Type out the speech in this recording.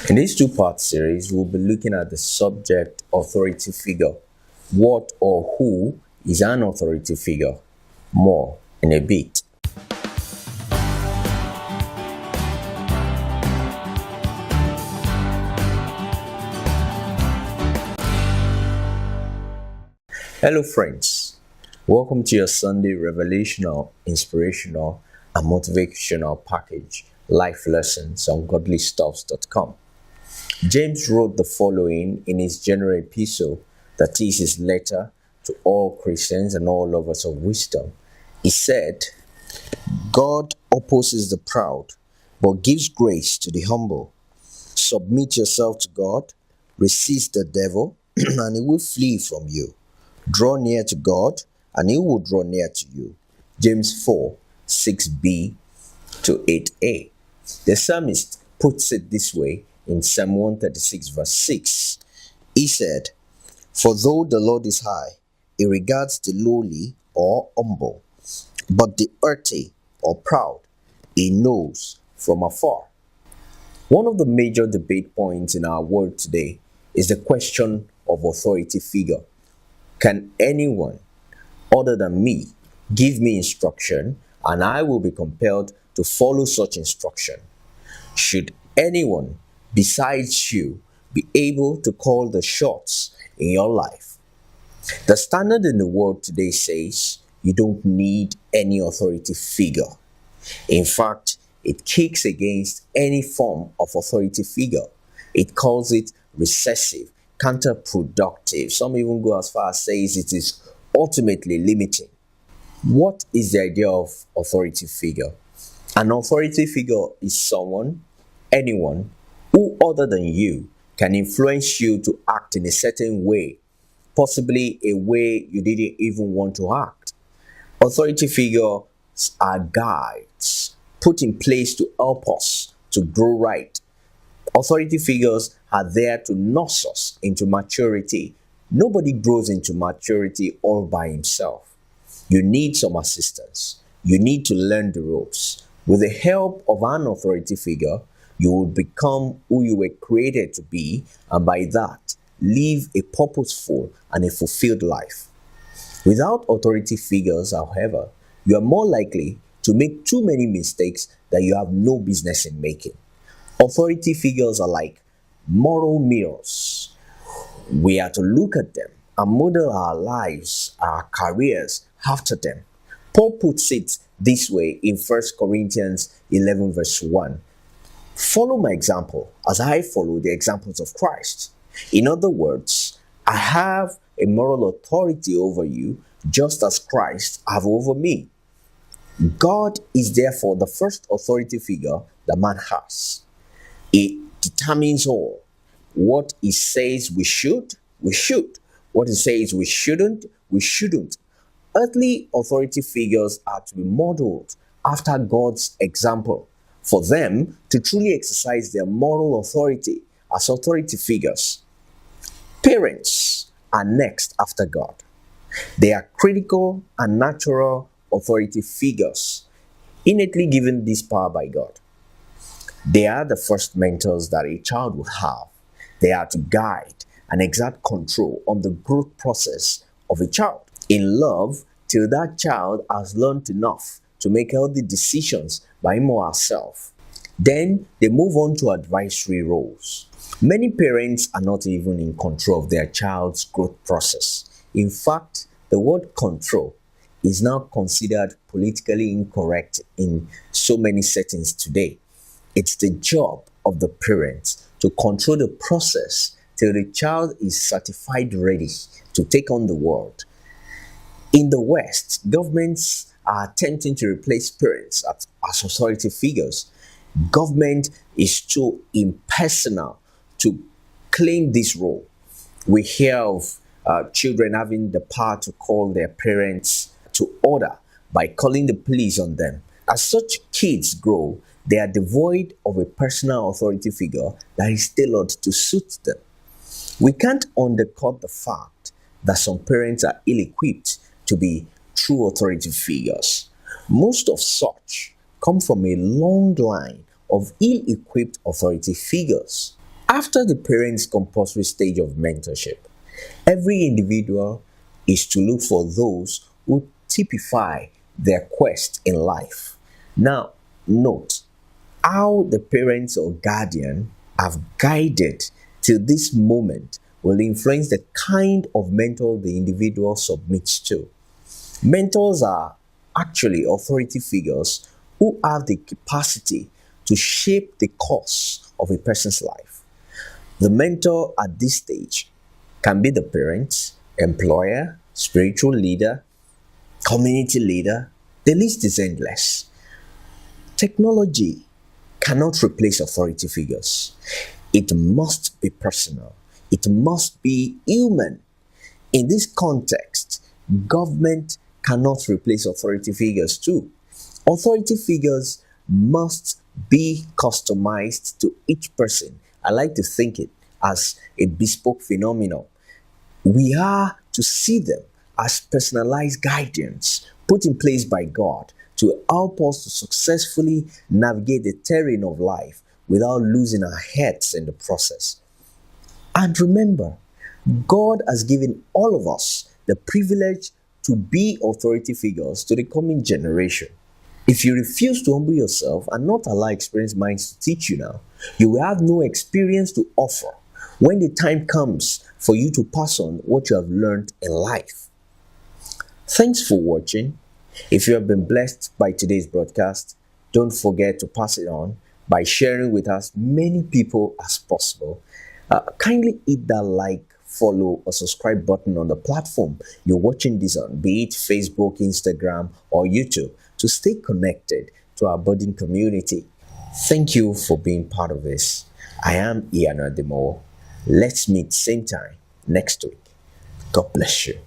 In this two-part series, we'll be looking at the subject authority figure. What or who is an authority figure? More in a bit. Hello friends, welcome to your Sunday revelational, inspirational and motivational package, Life Lessons on godlystuffs.com. James wrote the following in his general epistle, that is his letter to all Christians and all lovers of wisdom. He said, God opposes the proud, but gives grace to the humble. Submit yourself to God, resist the devil, and he will flee from you. Draw near to God, and he will draw near to you. James 4, 6b to 8a. The psalmist puts it this way in Psalm 136 verse 6. He said, For though the Lord is high, he regards the lowly or humble, but the earthy or proud he knows from afar. One of the major debate points in our world today is the question of authority figure. Can anyone other than me give me instruction and I will be compelled to follow such instruction? Should anyone besides you be able to call the shots in your life? The standard in the world today says you don't need any authority figure. In fact, it kicks against any form of authority figure. It calls it recessive, counterproductive. Some even go as far as says it is ultimately limiting. What is the idea of authority figure? An authority figure is someone, anyone, who other than you can influence you to act in a certain way, possibly a way you didn't even want to act. Authority figures are guides put in place to help us to grow right. Authority figures are there to nurse us into maturity. Nobody grows into maturity all by himself. You need some assistance. You need to learn the ropes. With the help of an authority figure, you will become who you were created to be, and by that, live a purposeful and a fulfilled life. Without authority figures, however, you are more likely to make too many mistakes that you have no business in making. Authority figures are like moral mirrors. We are to look at them and model our lives, our careers after them. Paul puts it this way in 1 Corinthians 11 verse 1. Follow my example as I follow the examples of Christ. In other words, I have a moral authority over you, just as Christ have over me. God is therefore the first authority figure that man has. It determines all. What he says we should, we should. What he says we shouldn't, we shouldn't. Earthly authority figures are to be modeled after God's example for them to truly exercise their moral authority as authority figures. Parents are next after God. They are critical and natural authority figures, innately given this power by God. They are the first mentors that a child would have. They are to guide and exert control on the growth process of a child in love till that child has learned enough to make healthy decisions by him or herself. Then they move on to advisory roles. Many parents are not even in control of their child's growth process. In fact, the word control is now considered politically incorrect in so many settings today. It's the job of the parents to control the process till the child is certified ready to take on the world. In the West, governments are attempting to replace parents as authority figures. Government is too impersonal to claim this role. We hear of children having the power to call their parents to order by calling the police on them. As such kids grow, they are devoid of a personal authority figure that is tailored to suit them. We can't undercut the fact that some parents are ill-equipped to be true authority figures. Most of such come from a long line of ill-equipped authority figures. After the parents' compulsory stage of mentorship, every individual is to look for those who typify their quest in life. Now, note how the parents or guardian have guided till this moment will influence the kind of mentor the individual submits to. Mentors are actually authority figures who have the capacity to shape the course of a person's life. The mentor at this stage can be the parent, employer, spiritual leader, community leader. The list is endless. Technology cannot replace authority figures. It must be personal. It must be human. In this context, government cannot replace authority figures too. Authority figures must be customized to each person. I like to think it as a bespoke phenomenon. We are to see them as personalized guidance put in place by God to help us to successfully navigate the terrain of life without losing our heads in the process. And remember, God has given all of us the privilege to be authority figures to the coming generation. If you refuse to humble yourself and not allow experienced minds to teach you now, you will have no experience to offer when the time comes for you to pass on what you have learned in life. Thanks for watching. If you have been blessed by today's broadcast, don't forget to pass it on by sharing with as many people as possible. Kindly hit that like, follow, or subscribe button on the platform you're watching this on, be it Facebook, Instagram, or YouTube, to stay connected to our budding community. Thank you for being part of this. I am Ian Ademo. Let's meet same time next week. God bless you.